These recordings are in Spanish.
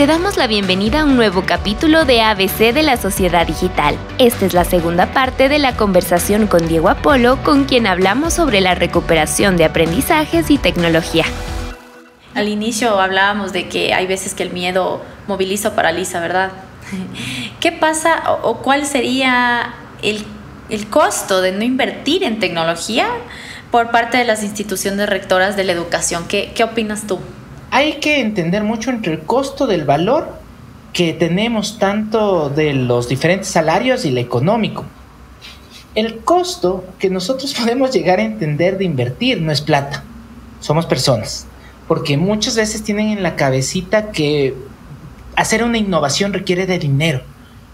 Te damos la bienvenida a un nuevo capítulo de ABC de la Sociedad Digital. Esta es la segunda parte de la conversación con Diego Apolo, con quien hablamos sobre la recuperación de aprendizajes y tecnología. Al inicio hablábamos de que hay veces que el miedo moviliza o paraliza, ¿verdad? ¿Qué pasa o cuál sería el costo de no invertir en tecnología por parte de las instituciones rectoras de la educación? ¿Qué opinas tú? Hay que entender mucho entre el costo del valor que tenemos tanto de los diferentes salarios y el económico. El costo que nosotros podemos llegar a entender de invertir no es plata, somos personas, porque muchas veces tienen en la cabecita que hacer una innovación requiere de dinero.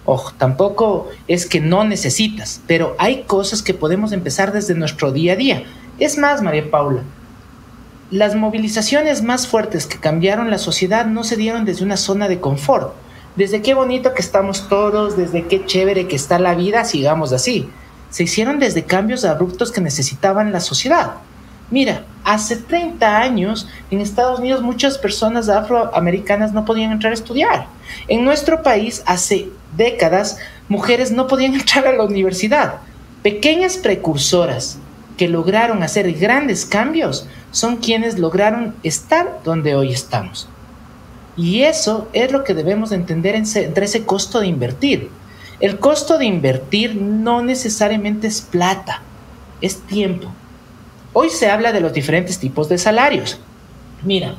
Ojo, tampoco es que no necesitas, pero hay cosas que podemos empezar desde nuestro día a día. Es más, María Paula, las movilizaciones más fuertes que cambiaron la sociedad no se dieron desde una zona de confort. Desde qué bonito que estamos todos, desde qué chévere que está la vida, sigamos así. Se hicieron desde cambios abruptos que necesitaban la sociedad. Mira, hace 30 años en Estados Unidos muchas personas afroamericanas no podían entrar a estudiar. En nuestro país, hace décadas, mujeres no podían entrar a la universidad. Pequeñas precursoras que lograron hacer grandes cambios son quienes lograron estar donde hoy estamos. Y eso es lo que debemos entender entre ese costo de invertir. El costo de invertir no necesariamente es plata, es tiempo. Hoy se habla de los diferentes tipos de salarios. Mira,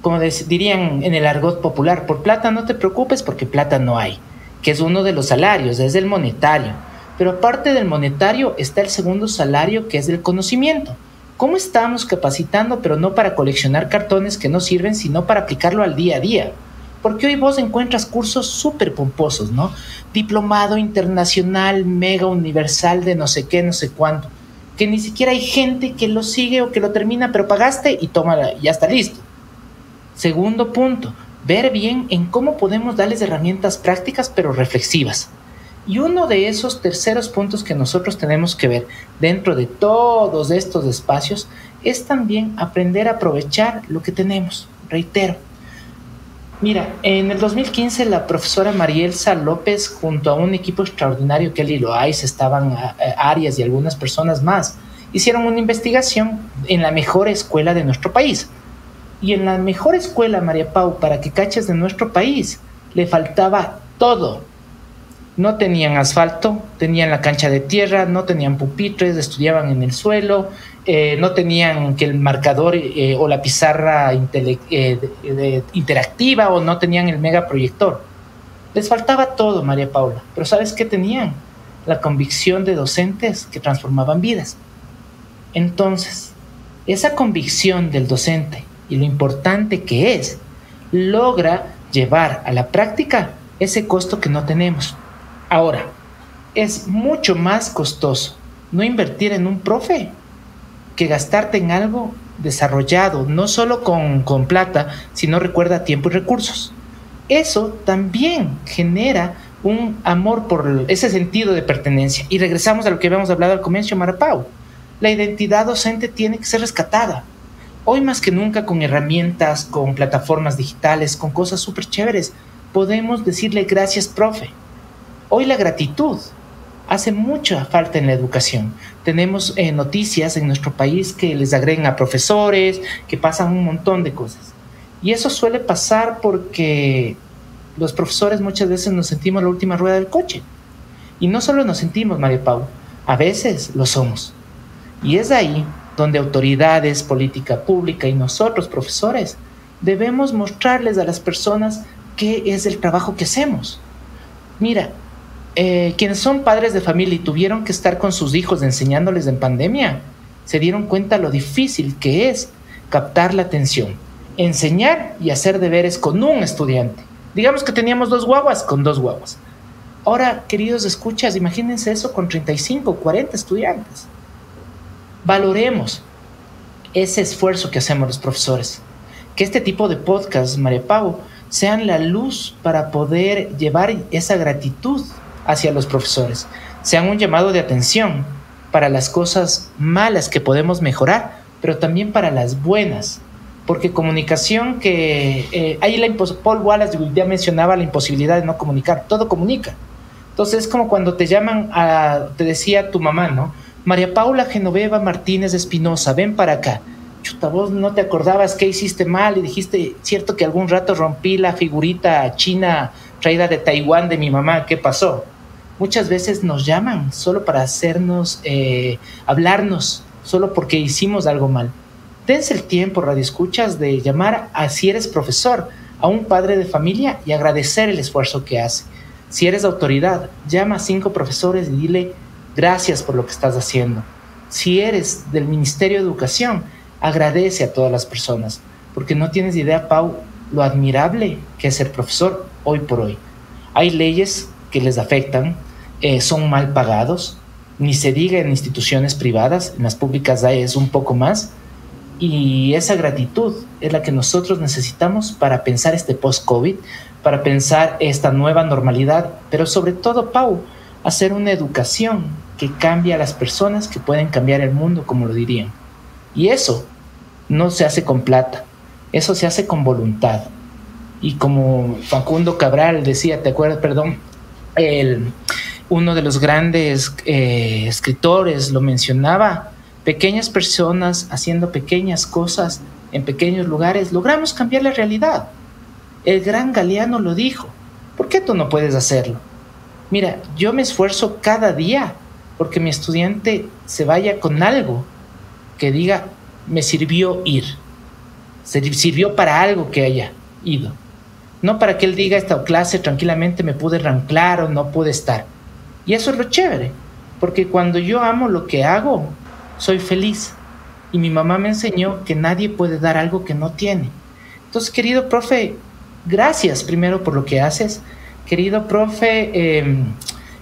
como dirían en el argot popular, por plata no te preocupes porque plata no hay, que es uno de los salarios, es el monetario. Pero aparte del monetario está el segundo salario, que es el conocimiento. ¿Cómo estamos capacitando, pero no para coleccionar cartones que no sirven, sino para aplicarlo al día a día? Porque hoy vos encuentras cursos súper pomposos, ¿no? Diplomado internacional, mega universal de no sé qué, no sé cuánto, que ni siquiera hay gente que lo sigue o que lo termina, pero pagaste y tómala, ya está listo. Segundo punto, ver bien en cómo podemos darles herramientas prácticas, pero reflexivas. Y uno de esos terceros puntos que nosotros tenemos que ver dentro de todos estos espacios es también aprender a aprovechar lo que tenemos. Reitero. Mira, en el 2015 la profesora Marielsa López junto a un equipo extraordinario, Kelly Loaiz, estaban Arias y algunas personas más, hicieron una investigación en la mejor escuela de nuestro país. Y en la mejor escuela, María Pau, para que caches, de nuestro país, le faltaba todo. No tenían asfalto, tenían la cancha de tierra, no tenían pupitres, estudiaban en el suelo, no tenían que el marcador o la pizarra interactiva, o no tenían el megaproyector. Les faltaba todo, María Paula. Pero ¿sabes qué tenían? La convicción de docentes que transformaban vidas. Entonces, esa convicción del docente y lo importante que es, logra llevar a la práctica ese costo que no tenemos. Ahora, es mucho más costoso no invertir en un profe que gastarte en algo desarrollado, no solo con plata, sino recuerda tiempo y recursos. Eso también genera un amor por ese sentido de pertenencia. Y regresamos a lo que habíamos hablado al comienzo, Marapau. La identidad docente tiene que ser rescatada. Hoy más que nunca, con herramientas, con plataformas digitales, con cosas súper chéveres, podemos decirle gracias, profe. Hoy la gratitud hace mucha falta en la educación. Tenemos noticias en nuestro país que les agregan a profesores, que pasan un montón de cosas. Y eso suele pasar porque los profesores muchas veces nos sentimos la última rueda del coche. Y no solo nos sentimos, María Pau, a veces lo somos. Y es ahí donde autoridades, política pública y nosotros, profesores, debemos mostrarles a las personas qué es el trabajo que hacemos. Mira, quienes son padres de familia y tuvieron que estar con sus hijos enseñándoles en pandemia, se dieron cuenta lo difícil que es captar la atención, enseñar y hacer deberes con un estudiante. Digamos que teníamos 2 guaguas con 2 guaguas. Ahora, queridos escuchas, imagínense eso con 35, 40 estudiantes. Valoremos ese esfuerzo que hacemos los profesores. Que este tipo de podcasts, María Pau, sean la luz para poder llevar esa gratitud hacia los profesores, sean un llamado de atención para las cosas malas que podemos mejorar, pero también para las buenas, porque comunicación Paul Wallace ya mencionaba la imposibilidad de no comunicar, todo comunica. Entonces es como cuando te llaman, te decía tu mamá, ¿no? María Paula Genoveva Martínez Espinosa, ven para acá. Chuta, vos no te acordabas qué hiciste mal y dijiste, cierto que algún rato rompí la figurita china traída de Taiwán de mi mamá, ¿qué pasó? Muchas veces nos llaman solo para hacernos, hablarnos, solo porque hicimos algo mal. Dense el tiempo, radioescuchas, de llamar si eres profesor, a un padre de familia y agradecer el esfuerzo que hace. Si eres autoridad, llama a 5 profesores y dile gracias por lo que estás haciendo. Si eres del Ministerio de Educación, agradece a todas las personas, porque no tienes idea, Pau, lo admirable que es ser profesor hoy por hoy. Hay leyes que les afectan, son mal pagados, ni se diga en instituciones privadas, en las públicas es un poco más, y esa gratitud es la que nosotros necesitamos para pensar este post-COVID, para pensar esta nueva normalidad, pero sobre todo, Pau, hacer una educación que cambie a las personas, que pueden cambiar el mundo, como lo dirían. Y eso no se hace con plata, eso se hace con voluntad. Y como Facundo Cabral decía, ¿te acuerdas? Perdón, uno de los grandes escritores lo mencionaba, pequeñas personas haciendo pequeñas cosas en pequeños lugares, logramos cambiar la realidad. El gran Galeano lo dijo. ¿Por qué tú no puedes hacerlo? Mira, yo me esfuerzo cada día porque mi estudiante se vaya con algo que diga, me sirvió ir. Sirvió para algo que haya ido. No para que él diga, esta clase tranquilamente me pude ranclar o no pude estar. Y eso es lo chévere, porque cuando yo amo lo que hago, soy feliz. Y mi mamá me enseñó que nadie puede dar algo que no tiene. Entonces, querido profe, gracias primero por lo que haces. Querido profe,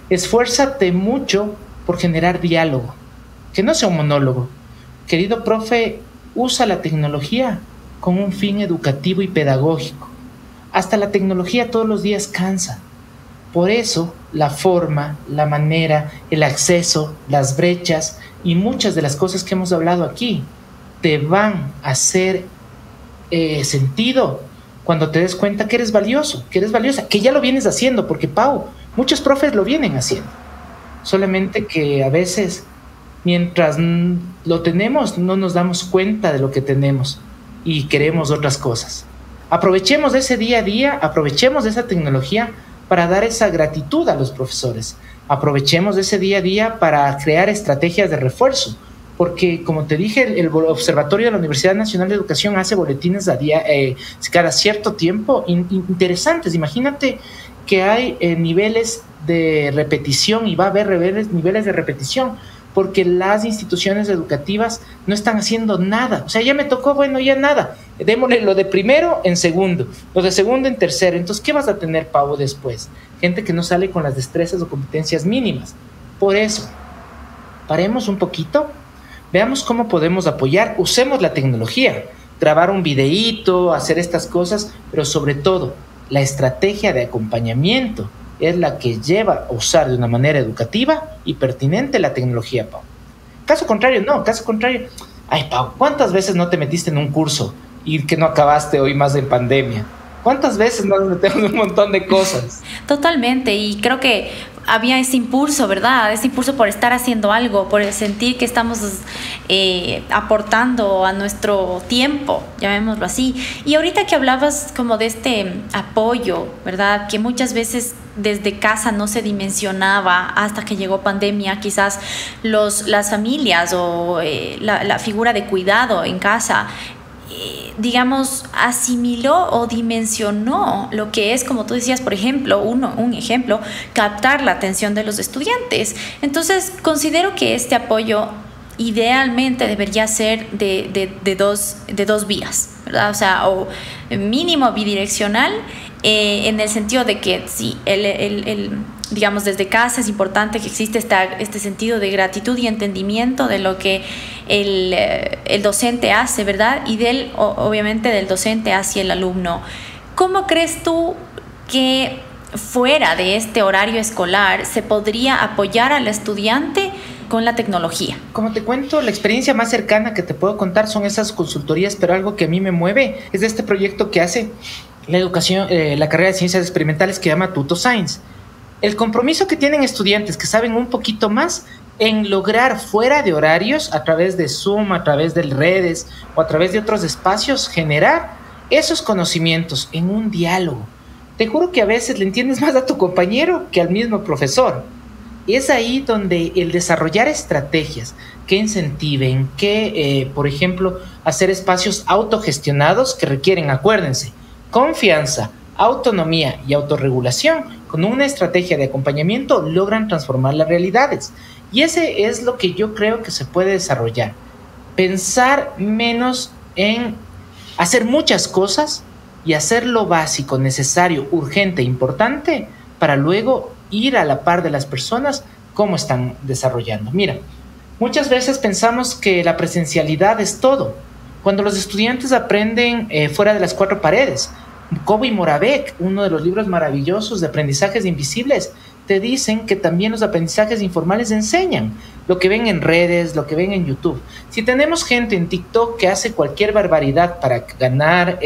esfuérzate mucho por generar diálogo, que no sea un monólogo. Querido profe, usa la tecnología con un fin educativo y pedagógico. Hasta la tecnología todos los días cansa. Por eso, la forma, la manera, el acceso, las brechas y muchas de las cosas que hemos hablado aquí te van a hacer sentido cuando te des cuenta que eres valioso, que eres valiosa, que ya lo vienes haciendo, porque Pau, muchos profes lo vienen haciendo. Solamente que a veces, mientras lo tenemos, no nos damos cuenta de lo que tenemos y queremos otras cosas. Aprovechemos de ese día a día, aprovechemos de esa tecnología para dar esa gratitud a los profesores. Aprovechemos de ese día a día para crear estrategias de refuerzo, porque como te dije, el Observatorio de la Universidad Nacional de Educación hace boletines cada cierto tiempo interesantes. Imagínate que hay niveles de repetición y va a haber niveles de repetición, porque las instituciones educativas no están haciendo nada. O sea, ya me tocó, bueno, ya nada. Démosle lo de primero en segundo, lo de segundo en tercero. Entonces, ¿qué vas a tener, Pau, después? Gente que no sale con las destrezas o competencias mínimas. Por eso, paremos un poquito, veamos cómo podemos apoyar, usemos la tecnología, grabar un videíto, hacer estas cosas, pero sobre todo, la estrategia de acompañamiento es la que lleva a usar de una manera educativa y pertinente la tecnología, Pau. Caso contrario, ay, Pau, ¿cuántas veces no te metiste en un curso y que no acabaste hoy más en pandemia? ¿Cuántas veces nos metemos en un montón de cosas? Totalmente, y creo que había ese impulso, ¿verdad? Ese impulso por estar haciendo algo, por sentir que estamos aportando a nuestro tiempo, llamémoslo así. Y ahorita que hablabas como de este apoyo, ¿verdad? Que muchas veces desde casa no se dimensionaba hasta que llegó pandemia, quizás las familias o la figura de cuidado en casa, digamos, asimiló o dimensionó lo que es, como tú decías, por ejemplo, un ejemplo, captar la atención de los estudiantes. Entonces, considero que este apoyo idealmente debería ser de dos vías, ¿verdad? O sea, o mínimo bidireccional, en el sentido de que sí, digamos, desde casa es importante que existe este sentido de gratitud y entendimiento de lo que el docente hace, ¿verdad? Y obviamente del docente hacia el alumno. ¿Cómo crees tú que fuera de este horario escolar se podría apoyar al estudiante con la tecnología? Como te cuento, la experiencia más cercana que te puedo contar son esas consultorías, pero algo que a mí me mueve es de este proyecto que hace la educación, la carrera de ciencias experimentales, que llama Tuto Science. El compromiso que tienen estudiantes que saben un poquito más en lograr fuera de horarios, a través de Zoom, a través de redes o a través de otros espacios, generar esos conocimientos en un diálogo. Te juro que a veces le entiendes más a tu compañero que al mismo profesor. Y es ahí donde el desarrollar estrategias que incentiven, que, por ejemplo, hacer espacios autogestionados que requieren, acuérdense, confianza, autonomía y autorregulación, con una estrategia de acompañamiento logran transformar las realidades. Y ese es lo que yo creo que se puede desarrollar. Pensar menos en hacer muchas cosas y hacer lo básico, necesario, urgente, importante, para luego ir a la par de las personas cómo están desarrollando. Mira, muchas veces pensamos que la presencialidad es todo. Cuando los estudiantes aprenden fuera de las cuatro paredes, Kobe Moravec, uno de los libros maravillosos de aprendizajes invisibles, te dicen que también los aprendizajes informales enseñan lo que ven en redes, lo que ven en YouTube. Si tenemos gente en TikTok que hace cualquier barbaridad para ganar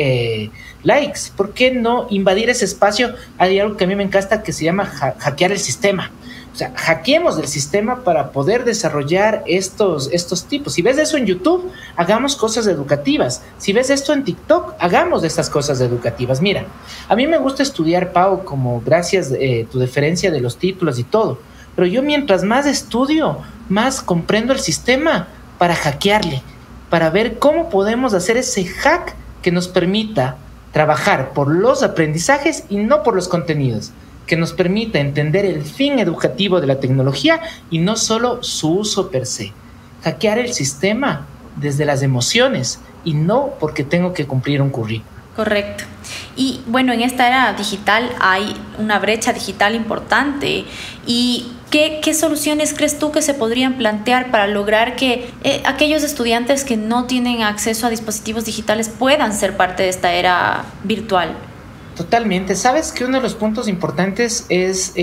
likes, ¿por qué no invadir ese espacio? Hay algo que a mí me encanta que se llama hackear el sistema. O sea, hackeemos el sistema para poder desarrollar estos tipos. Si ves eso en YouTube, hagamos cosas educativas. Si ves esto en TikTok, hagamos de estas cosas educativas. Mira, a mí me gusta estudiar, Pau, como gracias tu deferencia de los títulos y todo. Pero yo mientras más estudio, más comprendo el sistema para hackearle, para ver cómo podemos hacer ese hack que nos permita trabajar por los aprendizajes y no por los contenidos, que nos permita entender el fin educativo de la tecnología y no solo su uso per se. Hackear el sistema desde las emociones y no porque tengo que cumplir un currículum. Correcto. Y bueno, en esta era digital hay una brecha digital importante. ¿Y qué soluciones crees tú que se podrían plantear para lograr que aquellos estudiantes que no tienen acceso a dispositivos digitales puedan ser parte de esta era virtual? Totalmente. Sabes que uno de los puntos importantes es,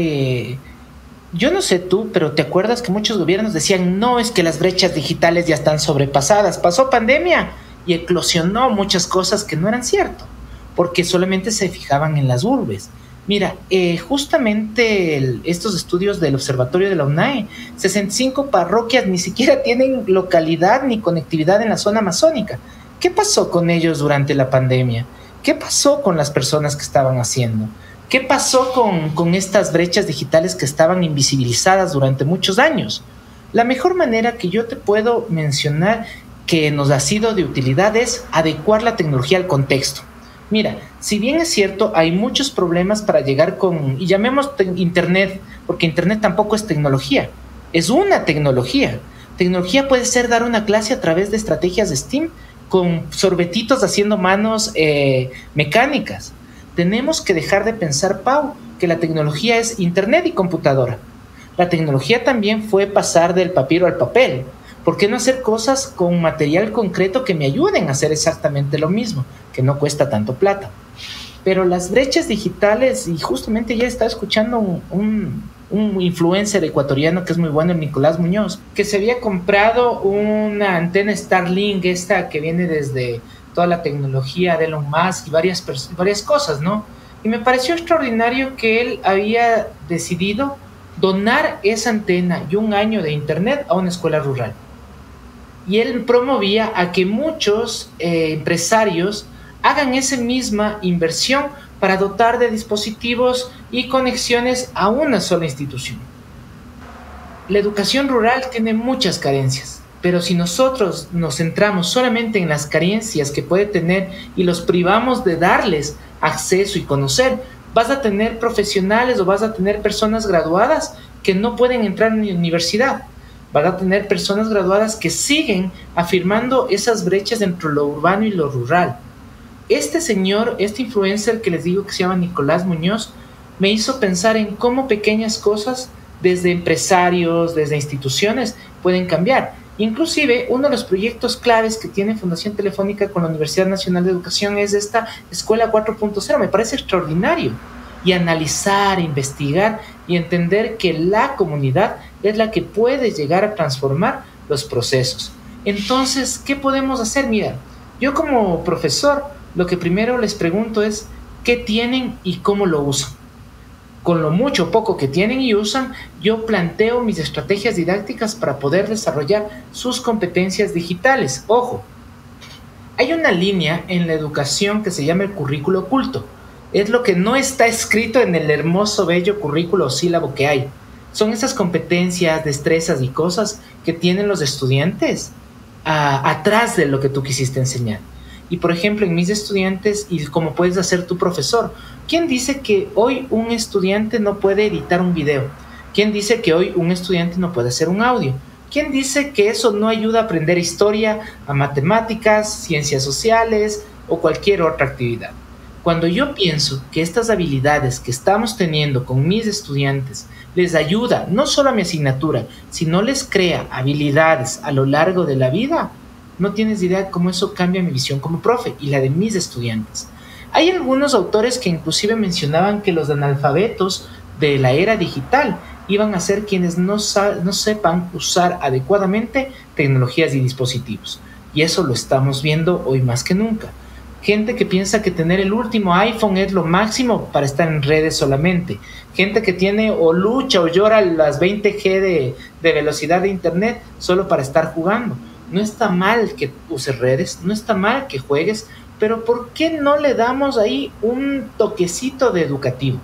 yo no sé tú, pero te acuerdas que muchos gobiernos decían, no, es que las brechas digitales ya están sobrepasadas. Pasó pandemia y eclosionó muchas cosas que no eran cierto, porque solamente se fijaban en las urbes. Mira, justamente estos estudios del observatorio de la UNAE, 65 parroquias ni siquiera tienen localidad ni conectividad en la zona amazónica. ¿Qué pasó con ellos durante la pandemia? ¿Qué pasó con las personas que estaban haciendo? ¿Qué pasó con estas brechas digitales que estaban invisibilizadas durante muchos años? La mejor manera que yo te puedo mencionar que nos ha sido de utilidad es adecuar la tecnología al contexto. Mira, si bien es cierto, hay muchos problemas para llegar y llamemos Internet, porque Internet tampoco es tecnología, es una tecnología. Tecnología puede ser dar una clase a través de estrategias de STEAM, con sorbetitos haciendo manos mecánicas. Tenemos que dejar de pensar, Pau, que la tecnología es Internet y computadora. La tecnología también fue pasar del papiro al papel. ¿Por qué no hacer cosas con material concreto que me ayuden a hacer exactamente lo mismo, que no cuesta tanto plata? Pero las brechas digitales, y justamente ya estaba escuchando un influencer ecuatoriano que es muy bueno, el Nicolás Muñoz, que se había comprado una antena Starlink, esta que viene desde toda la tecnología de Elon Musk y varias cosas, ¿no? Y me pareció extraordinario que él había decidido donar esa antena y un año de internet a una escuela rural. Y él promovía a que muchos empresarios hagan esa misma inversión para dotar de dispositivos y conexiones a una sola institución. La educación rural tiene muchas carencias, pero si nosotros nos centramos solamente en las carencias que puede tener y los privamos de darles acceso y conocer, vas a tener profesionales o vas a tener personas graduadas que no pueden entrar en la universidad. Vas a tener personas graduadas que siguen afirmando esas brechas entre lo urbano y lo rural. Este señor, este influencer que les digo que se llama Nicolás Muñoz, me hizo pensar en cómo pequeñas cosas desde empresarios, desde instituciones pueden cambiar. Inclusive, uno de los proyectos claves que tiene Fundación Telefónica con la Universidad Nacional de Educación es esta Escuela 4.0. Me parece extraordinario, y analizar, investigar y entender que la comunidad es la que puede llegar a transformar los procesos. Entonces, ¿qué podemos hacer? Mira, yo como profesor, lo que primero les pregunto es qué tienen y cómo lo usan. Con lo mucho o poco que tienen y usan, yo planteo mis estrategias didácticas para poder desarrollar sus competencias digitales. Ojo, hay una línea en la educación que se llama el currículo oculto. Es lo que no está escrito en el hermoso, bello currículo o sílabo que hay. Son esas competencias, destrezas y cosas que tienen los estudiantes atrás de lo que tú quisiste enseñar. Y por ejemplo, en mis estudiantes, y como puedes hacer tu profesor, ¿quién dice que hoy un estudiante no puede editar un video? ¿Quién dice que hoy un estudiante no puede hacer un audio? ¿Quién dice que eso no ayuda a aprender historia, a matemáticas, ciencias sociales o cualquier otra actividad? Cuando yo pienso que estas habilidades que estamos teniendo con mis estudiantes les ayuda no solo a mi asignatura, sino les crea habilidades a lo largo de la vida, no tienes idea cómo eso cambia mi visión como profe y la de mis estudiantes. Hay algunos autores que inclusive mencionaban que los analfabetos de la era digital iban a ser quienes no sepan usar adecuadamente tecnologías y dispositivos. Y eso lo estamos viendo hoy más que nunca. Gente que piensa que tener el último iPhone es lo máximo para estar en redes solamente. Gente que tiene o lucha o llora las 20G de velocidad de internet solo para estar jugando. No está mal que uses redes, no está mal que juegues, pero ¿por qué no le damos ahí un toquecito de educativo?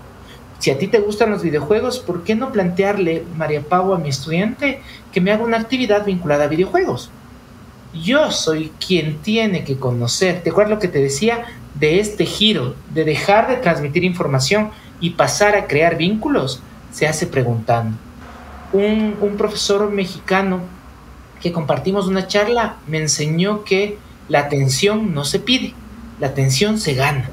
Si a ti te gustan los videojuegos, ¿por qué no plantearle, María Pau, a mi estudiante que me haga una actividad vinculada a videojuegos? Yo soy quien tiene que conocer. ¿Te acuerdas lo que te decía de este giro, de dejar de transmitir información y pasar a crear vínculos? Se hace preguntando. Un profesor mexicano que compartimos una charla me enseñó que la atención no se pide, la atención se gana.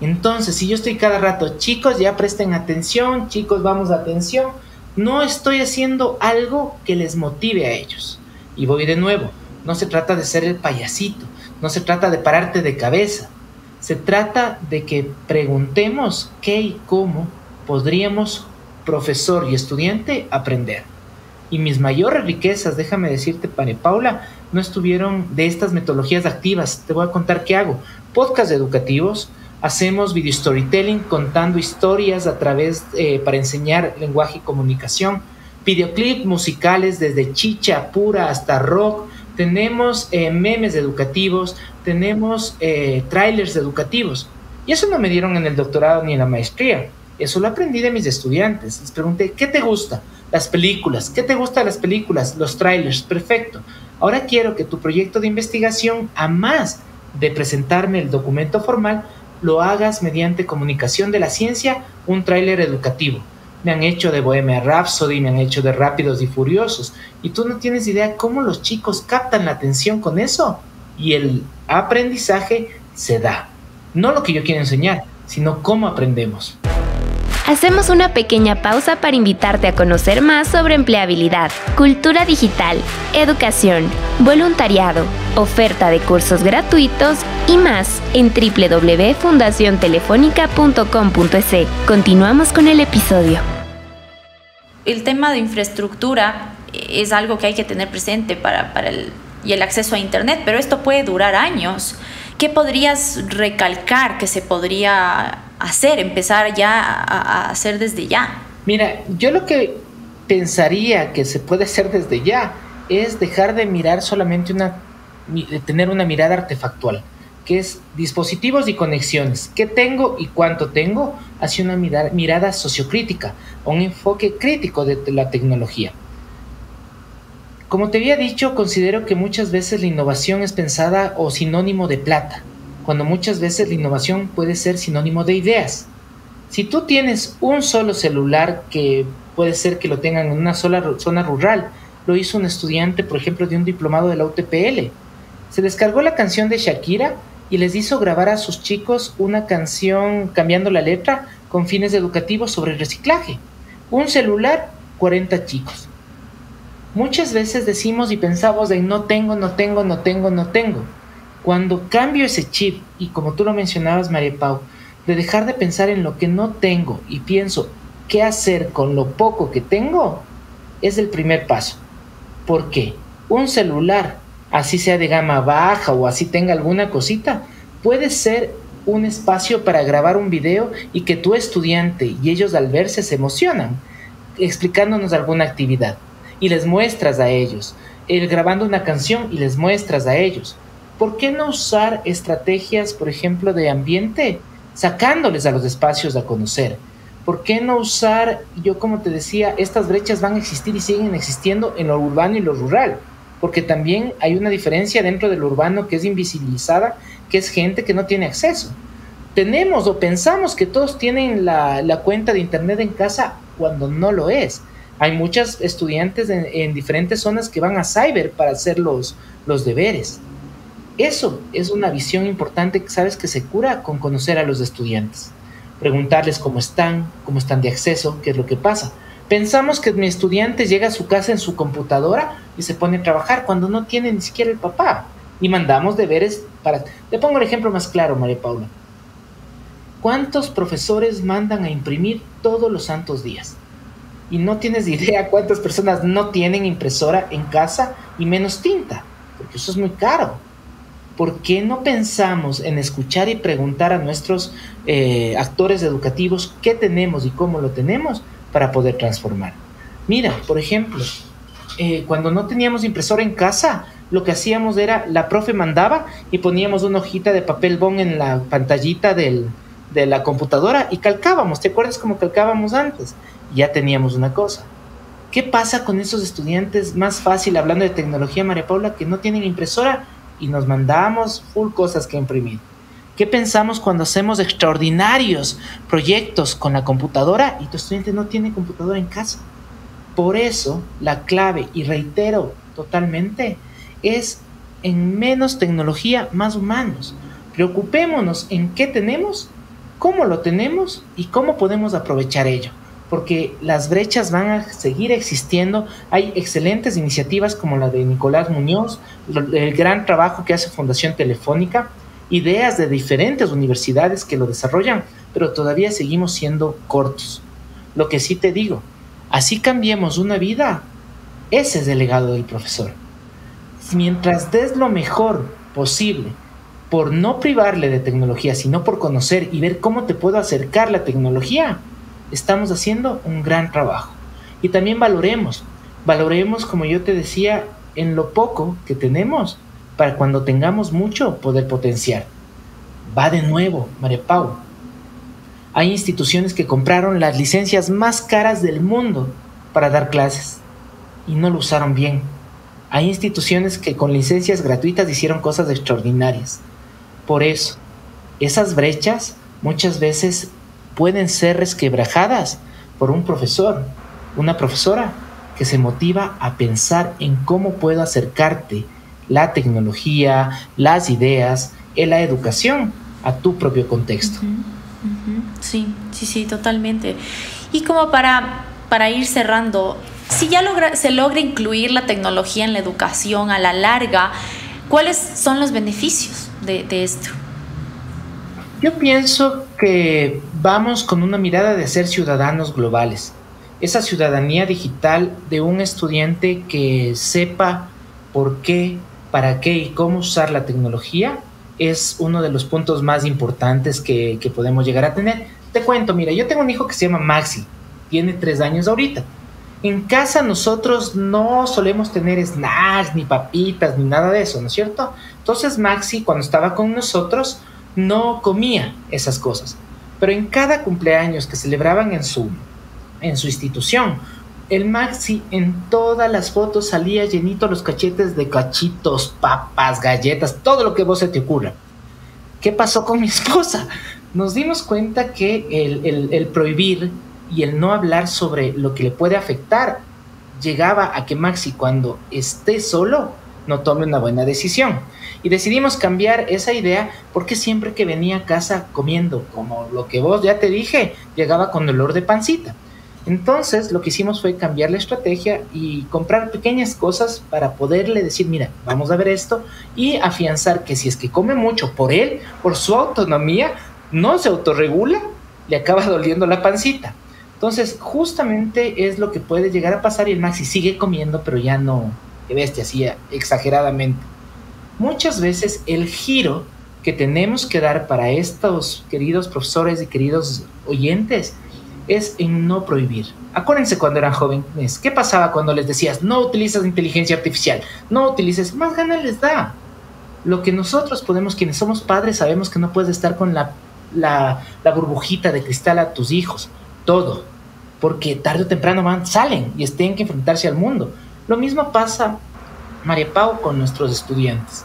Entonces, si yo estoy cada rato, chicos, ya presten atención, chicos, vamos a atención, no estoy haciendo algo que les motive a ellos. Y voy de nuevo, no se trata de ser el payasito, no se trata de pararte de cabeza, se trata de que preguntemos qué y cómo podríamos, profesor y estudiante, aprender. Y mis mayores riquezas, déjame decirte, Paula, no estuvieron de estas metodologías activas. Te voy a contar qué hago. Podcasts educativos, hacemos video storytelling contando historias a través para enseñar lenguaje y comunicación, videoclips musicales desde chicha pura hasta rock, tenemos memes educativos, tenemos trailers educativos. Y eso no me dieron en el doctorado ni en la maestría. Eso lo aprendí de mis estudiantes. Les pregunté, ¿qué te gusta? Las películas. ¿Qué te gusta de las películas? Los trailers. Perfecto. Ahora quiero que tu proyecto de investigación, a más de presentarme el documento formal, lo hagas mediante comunicación de la ciencia, un tráiler educativo. Me han hecho de Bohemian Rhapsody, me han hecho de Rápidos y Furiosos. Y tú no tienes idea cómo los chicos captan la atención con eso. Y el aprendizaje se da. No lo que yo quiero enseñar, sino cómo aprendemos. Hacemos una pequeña pausa para invitarte a conocer más sobre empleabilidad, cultura digital, educación, voluntariado, oferta de cursos gratuitos y más en www.fundaciontelefónica.com.es. Continuamos con el episodio. El tema de infraestructura es algo que hay que tener presente para el acceso a Internet, pero esto puede durar años. ¿Qué podrías recalcar que se podría hacer, empezar ya a hacer desde ya? Mira, yo lo que pensaría que se puede hacer desde ya es dejar de mirar solamente de tener una mirada artefactual, que es dispositivos y conexiones, qué tengo y cuánto tengo, hacia una mirada sociocrítica, un enfoque crítico de la tecnología. Como te había dicho, considero que muchas veces la innovación es pensada o sinónimo de plata, cuando muchas veces la innovación puede ser sinónimo de ideas. Si tú tienes un solo celular, que puede ser que lo tengan en una sola zona rural, lo hizo un estudiante, por ejemplo, de un diplomado de la UTPL. Se descargó la canción de Shakira y les hizo grabar a sus chicos una canción cambiando la letra con fines educativos sobre el reciclaje. Un celular, 40 chicos. Muchas veces decimos y pensamos de no tengo. Cuando cambio ese chip, y como tú lo mencionabas, María Pau, de dejar de pensar en lo que no tengo y pienso qué hacer con lo poco que tengo, es el primer paso. ¿Por qué? Un celular, así sea de gama baja o así tenga alguna cosita, puede ser un espacio para grabar un video y que tu estudiante y ellos al verse se emocionan, explicándonos alguna actividad y les muestras a ellos, grabando una canción y les muestras a ellos. ¿Por qué no usar estrategias, por ejemplo, de ambiente, sacándoles a los espacios a conocer? ¿Por qué no usar, yo como te decía, estas brechas van a existir y siguen existiendo en lo urbano y lo rural? Porque también hay una diferencia dentro del urbano que es invisibilizada, que es gente que no tiene acceso. Tenemos o pensamos que todos tienen la cuenta de internet en casa cuando no lo es. Hay muchos estudiantes en diferentes zonas que van a cyber para hacer los deberes. Eso es una visión importante, sabes, que se cura con conocer a los estudiantes. Preguntarles cómo están de acceso, qué es lo que pasa. Pensamos que mi estudiante llega a su casa en su computadora y se pone a trabajar cuando no tiene ni siquiera el papá. Y mandamos deberes para... Te pongo el ejemplo más claro, María Paula. ¿Cuántos profesores mandan a imprimir todos los santos días? Y no tienes idea cuántas personas no tienen impresora en casa y menos tinta, porque eso es muy caro. ¿Por qué no pensamos en escuchar y preguntar a nuestros actores educativos qué tenemos y cómo lo tenemos para poder transformar? Mira, por ejemplo, cuando no teníamos impresora en casa, lo que hacíamos era, la profe mandaba y poníamos una hojita de papel bond en la pantallita de la computadora y calcábamos. ¿Te acuerdas cómo calcábamos antes? Ya teníamos una cosa. ¿Qué pasa con esos estudiantes, más fácil, hablando de tecnología, María Paula, que no tienen impresora y nos mandamos full cosas que imprimir? ¿Qué pensamos cuando hacemos extraordinarios proyectos con la computadora y tu estudiante no tiene computadora en casa? Por eso, la clave, y reitero totalmente, es en menos tecnología, más humanos. Preocupémonos en qué tenemos, cómo lo tenemos y cómo podemos aprovechar ello. Porque las brechas van a seguir existiendo. Hay excelentes iniciativas como la de Nicolás Muñoz, el gran trabajo que hace Fundación Telefónica, ideas de diferentes universidades que lo desarrollan, pero todavía seguimos siendo cortos. Lo que sí te digo, así cambiemos una vida, ese es el legado del profesor. Mientras des lo mejor posible, por no privarle de tecnología, sino por conocer y ver cómo te puedo acercar la tecnología, estamos haciendo un gran trabajo. Y también valoremos, como yo te decía, en lo poco que tenemos, para cuando tengamos mucho poder potenciar. Va de nuevo, María Pau. Hay instituciones que compraron las licencias más caras del mundo para dar clases y no lo usaron bien. Hay instituciones que con licencias gratuitas hicieron cosas extraordinarias. Por eso, esas brechas muchas veces pueden ser resquebrajadas por un profesor, una profesora que se motiva a pensar en cómo puedo acercarte la tecnología, las ideas, la educación a tu propio contexto. Sí, totalmente. Y como para ir cerrando, si ya se logra incluir la tecnología en la educación a la larga, ¿cuáles son los beneficios de esto? Yo pienso que vamos con una mirada de ser ciudadanos globales. Esa ciudadanía digital de un estudiante que sepa por qué, para qué y cómo usar la tecnología es uno de los puntos más importantes que podemos llegar a tener. Te cuento, mira, yo tengo un hijo que se llama Maxi, tiene 3 años ahorita. En casa nosotros no solemos tener snacks, ni papitas, ni nada de eso, ¿no es cierto? Entonces Maxi, cuando estaba con nosotros, no comía esas cosas. Pero en cada cumpleaños que celebraban en su institución, el Maxi en todas las fotos salía llenito los cachetes de cachitos, papas, galletas, todo lo que vos se te ocurra. ¿Qué pasó con mi esposa? Nos dimos cuenta que el prohibir y el no hablar sobre lo que le puede afectar llegaba a que Maxi, cuando esté solo, no tome una buena decisión. Y decidimos cambiar esa idea porque siempre que venía a casa comiendo, como lo que vos ya te dije, llegaba con dolor de pancita. Entonces lo que hicimos fue cambiar la estrategia y comprar pequeñas cosas para poderle decir, mira, vamos a ver esto, y afianzar que si es que come mucho por él, por su autonomía, no se autorregula, le acaba doliendo la pancita. Entonces, justamente es lo que puede llegar a pasar y el Maxi sigue comiendo, pero ya no, que bestia, así exageradamente. Muchas veces el giro que tenemos que dar para estos queridos profesores y queridos oyentes es en no prohibir. Acuérdense cuando eran jóvenes, ¿qué pasaba cuando les decías no utilizas inteligencia artificial? No utilices, más ganas les da. Lo que nosotros podemos, quienes somos padres, sabemos que no puedes estar con la burbujita de cristal a tus hijos, todo, porque tarde o temprano salen y tienen que enfrentarse al mundo. Lo mismo pasa, María Pau, con nuestros estudiantes.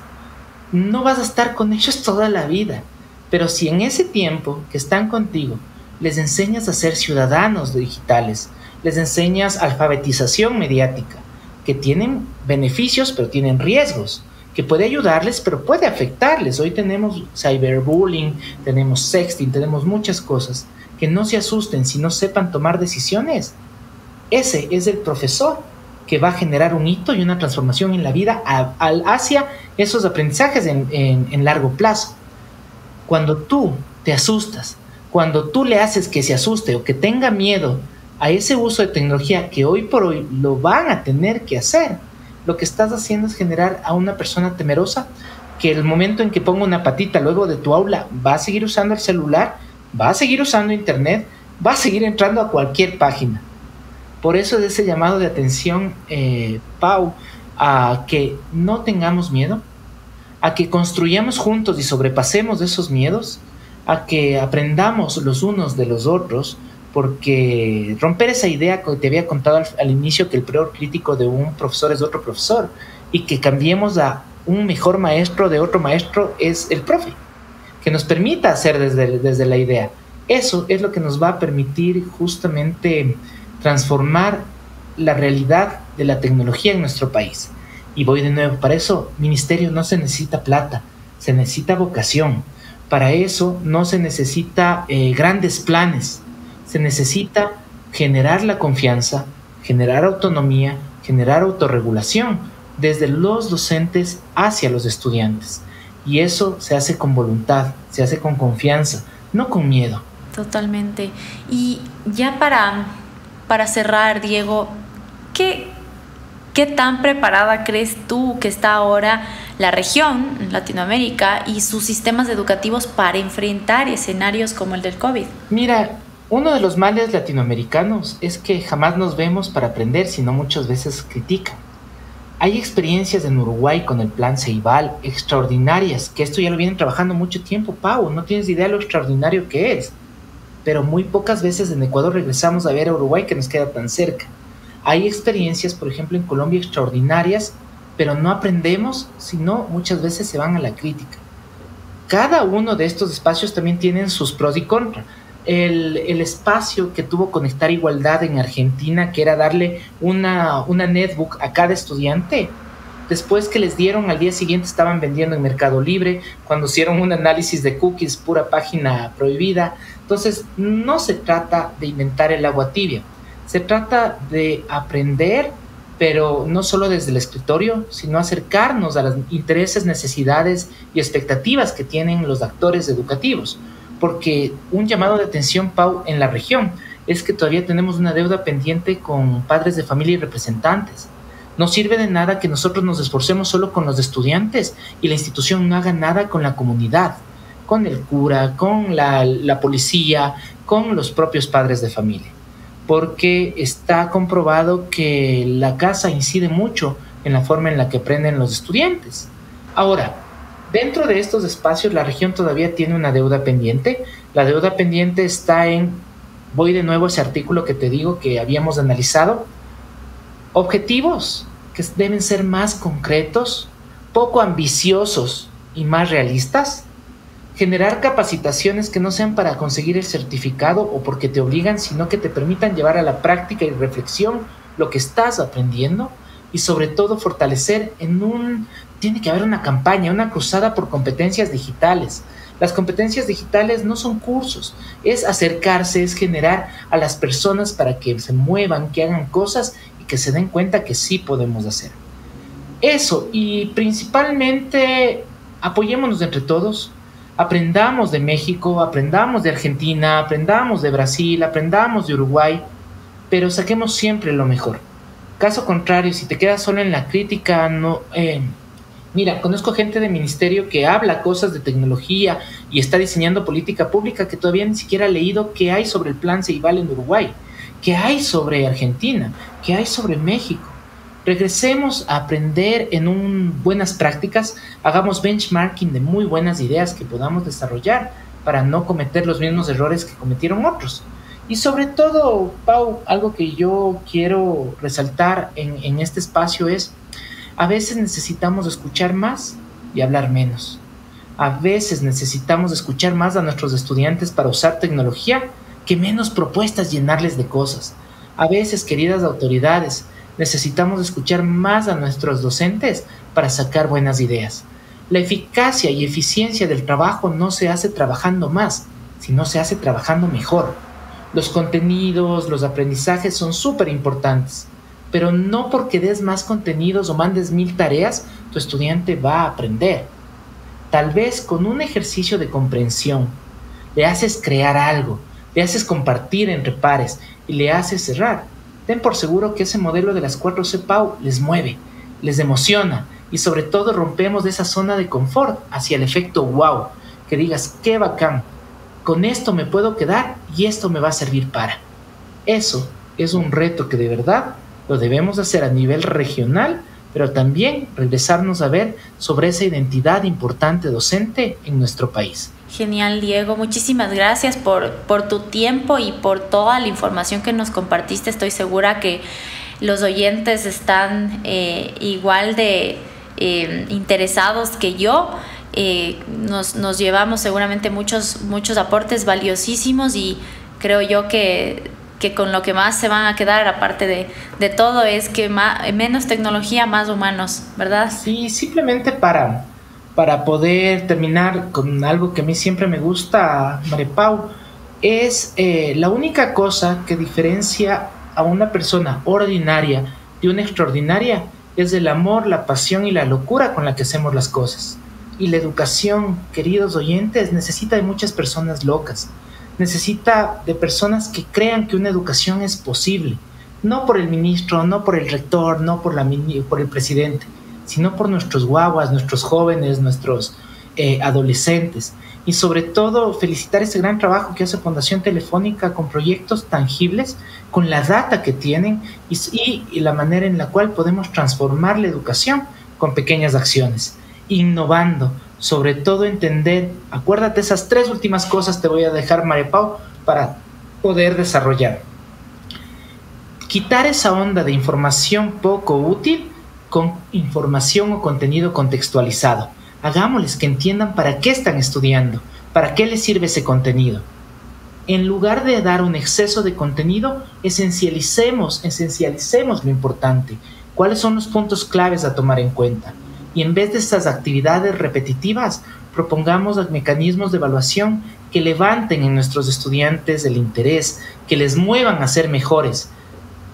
No vas a estar con ellos toda la vida, pero si en ese tiempo que están contigo les enseñas a ser ciudadanos digitales, les enseñas alfabetización mediática, que tienen beneficios pero tienen riesgos, que puede ayudarles pero puede afectarles. Hoy tenemos cyberbullying, tenemos sexting, tenemos muchas cosas. Que no se asusten si no sepan tomar decisiones. Ese es el profesor que va a generar un hito y una transformación en la vida hacia esos aprendizajes en largo plazo. Cuando tú te asustas, cuando tú le haces que se asuste o que tenga miedo a ese uso de tecnología que hoy por hoy lo van a tener que hacer, lo que estás haciendo es generar a una persona temerosa que el momento en que ponga una patita luego de tu aula va a seguir usando el celular, va a seguir usando internet, va a seguir entrando a cualquier página. Por eso es ese llamado de atención, Pau, a que no tengamos miedo, a que construyamos juntos y sobrepasemos esos miedos, a que aprendamos los unos de los otros, porque romper esa idea que te había contado al inicio, que el peor crítico de un profesor es otro profesor, y que cambiemos a un mejor maestro de otro maestro es el profe, que nos permita hacer desde la idea. Eso es lo que nos va a permitir justamente transformar la realidad de la tecnología en nuestro país. Y voy de nuevo, para eso, ministerio, no se necesita plata, se necesita vocación. Para eso no se necesita grandes planes, se necesita generar la confianza, generar autonomía, generar autorregulación desde los docentes hacia los estudiantes. Y eso se hace con voluntad, se hace con confianza, no con miedo. Totalmente. Y ya para cerrar, Diego, ¿qué tan preparada crees tú que está ahora la región, Latinoamérica, y sus sistemas educativos para enfrentar escenarios como el del COVID? Mira, uno de los males latinoamericanos es que jamás nos vemos para aprender, sino muchas veces critican. Hay experiencias en Uruguay con el plan Ceibal extraordinarias, que esto ya lo vienen trabajando mucho tiempo, Pau, no tienes idea lo extraordinario que es. Pero muy pocas veces en Ecuador regresamos a ver a Uruguay, que nos queda tan cerca. Hay experiencias, por ejemplo, en Colombia extraordinarias, pero no aprendemos, sino muchas veces se van a la crítica. Cada uno de estos espacios también tienen sus pros y contras. El espacio que tuvo Conectar Igualdad en Argentina, que era darle una netbook a cada estudiante, después que les dieron, al día siguiente estaban vendiendo en Mercado Libre, cuando hicieron un análisis de cookies, pura página prohibida. Entonces, no se trata de inventar el agua tibia, se trata de aprender, pero no solo desde el escritorio, sino acercarnos a los intereses, necesidades y expectativas que tienen los actores educativos. Porque un llamado de atención, Pau, en la región es que todavía tenemos una deuda pendiente con padres de familia y representantes. No sirve de nada que nosotros nos esforcemos solo con los estudiantes y la institución no haga nada con la comunidad, con el cura, con la policía, con los propios padres de familia. Porque está comprobado que la casa incide mucho en la forma en la que aprenden los estudiantes. Ahora, dentro de estos espacios, la región todavía tiene una deuda pendiente. La deuda pendiente está voy de nuevo a ese artículo que te digo que habíamos analizado, objetivos que deben ser más concretos, poco ambiciosos y más realistas, generar capacitaciones que no sean para conseguir el certificado o porque te obligan, sino que te permitan llevar a la práctica y reflexión lo que estás aprendiendo, y sobre todo fortalecer tiene que haber una campaña, una cruzada por competencias digitales. Las competencias digitales no son cursos, es acercarse, es generar a las personas para que se muevan, que hagan cosas y que se den cuenta que sí podemos hacer. Eso, y principalmente apoyémonos entre todos. Aprendamos de México, aprendamos de Argentina, aprendamos de Brasil, aprendamos de Uruguay, pero saquemos siempre lo mejor. Caso contrario, si te quedas solo en la crítica, no... mira, conozco gente de ministerio que habla cosas de tecnología y está diseñando política pública que todavía ni siquiera ha leído qué hay sobre el plan Ceibal en Uruguay, qué hay sobre Argentina, qué hay sobre México. Regresemos a aprender en buenas prácticas, hagamos benchmarking de muy buenas ideas que podamos desarrollar para no cometer los mismos errores que cometieron otros. Y sobre todo, Pau, algo que yo quiero resaltar en este espacio es, a veces necesitamos escuchar más y hablar menos. A veces necesitamos escuchar más a nuestros estudiantes para usar tecnología que menos propuestas llenarles de cosas. A veces, queridas autoridades, necesitamos escuchar más a nuestros docentes para sacar buenas ideas. La eficacia y eficiencia del trabajo no se hace trabajando más, sino se hace trabajando mejor. Los contenidos, los aprendizajes son súper importantes, pero no porque des más contenidos o mandes 1000 tareas, tu estudiante va a aprender. Tal vez con un ejercicio de comprensión, le haces crear algo, le haces compartir entre pares y le haces cerrar. Ten por seguro que ese modelo de las 4C Pau les mueve, les emociona y sobre todo rompemos de esa zona de confort hacia el efecto wow, que digas qué bacán, con esto me puedo quedar y esto me va a servir para. Eso es un reto que de verdad lo debemos hacer a nivel regional, pero también regresarnos a ver sobre esa identidad importante docente en nuestro país. Genial, Diego. Muchísimas gracias por tu tiempo y por toda la información que nos compartiste. Estoy segura que los oyentes están igual de interesados que yo. Nos llevamos seguramente muchos aportes valiosísimos y creo yo que con lo que más se van a quedar, aparte de todo, es que menos tecnología, más humanos, ¿verdad? Sí, simplemente para poder terminar con algo que a mí siempre me gusta, Maripau, es la única cosa que diferencia a una persona ordinaria de una extraordinaria es el amor, la pasión y la locura con la que hacemos las cosas. Y la educación, queridos oyentes, necesita de muchas personas locas. Necesita de personas que crean que una educación es posible, no por el ministro, no por el rector, no por el presidente, sino por nuestros guaguas, nuestros jóvenes, nuestros adolescentes. Y sobre todo felicitar ese gran trabajo que hace Fundación Telefónica con proyectos tangibles, con la data que tienen y la manera en la cual podemos transformar la educación con pequeñas acciones, innovando, sobre todo entender, acuérdate, esas 3 últimas cosas te voy a dejar, Maripau, para poder desarrollar. Quitar esa onda de información poco útil con información o contenido contextualizado. Hagámosles que entiendan para qué están estudiando, para qué les sirve ese contenido. En lugar de dar un exceso de contenido, esencialicemos lo importante. ¿Cuáles son los puntos claves a tomar en cuenta? Y en vez de estas actividades repetitivas, propongamos mecanismos de evaluación que levanten en nuestros estudiantes el interés, que les muevan a ser mejores.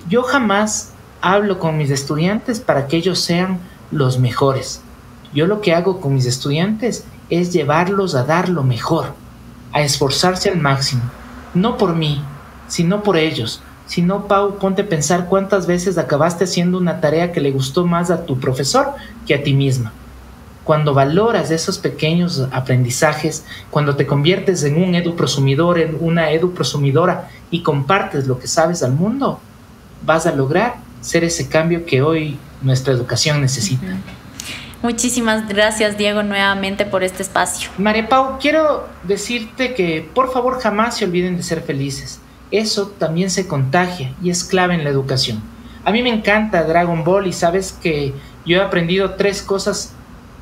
Yo jamás hablo con mis estudiantes para que ellos sean los mejores. Yo lo que hago con mis estudiantes es llevarlos a dar lo mejor, a esforzarse al máximo, no por mí, sino por ellos. Si no, Pau, ponte a pensar cuántas veces acabaste haciendo una tarea que le gustó más a tu profesor que a ti misma. Cuando valoras esos pequeños aprendizajes, cuando te conviertes en un eduprosumidor, en una eduprosumidora y compartes lo que sabes al mundo, vas a lograr ser ese cambio que hoy nuestra educación necesita. Muchísimas gracias, Diego, nuevamente por este espacio. Maripau, quiero decirte que por favor jamás se olviden de ser felices. Eso también se contagia y es clave en la educación. A mí me encanta Dragon Ball y sabes que yo he aprendido 3 cosas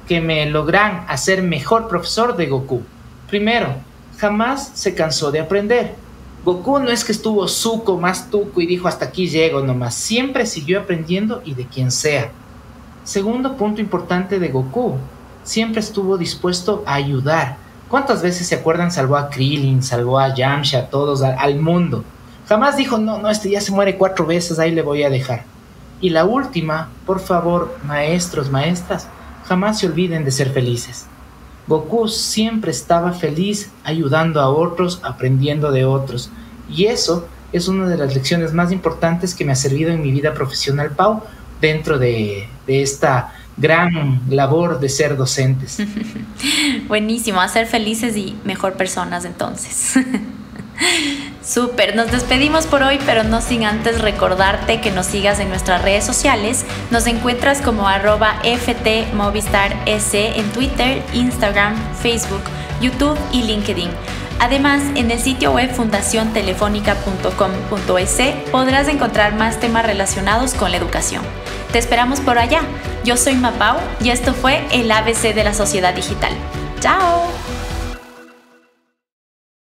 que me logran hacer mejor profesor de Goku. Primero, jamás se cansó de aprender. Goku no es que estuvo zuco, más tuco y dijo hasta aquí llego nomás. Siempre siguió aprendiendo y de quien sea. Segundo punto importante de Goku, siempre estuvo dispuesto a ayudar. ¿Cuántas veces se acuerdan salvó a Krillin, salvó a Yamcha, a todos, al mundo? Jamás dijo, no, este ya se muere 4 veces, ahí le voy a dejar. Y la última, por favor, maestros, maestras, jamás se olviden de ser felices. Goku siempre estaba feliz ayudando a otros, aprendiendo de otros. Y eso es una de las lecciones más importantes que me ha servido en mi vida profesional, Pau, dentro de esta gran labor de ser docentes. Buenísimo, a ser felices y mejor personas entonces. Súper, nos despedimos por hoy, pero no sin antes recordarte que nos sigas en nuestras redes sociales. Nos encuentras como @ftmovistares en Twitter, Instagram, Facebook, YouTube y LinkedIn. Además, en el sitio web fundaciontelefónica.com.es podrás encontrar más temas relacionados con la educación. Te esperamos por allá. Yo soy Mapau y esto fue el ABC de la Sociedad Digital. ¡Chao!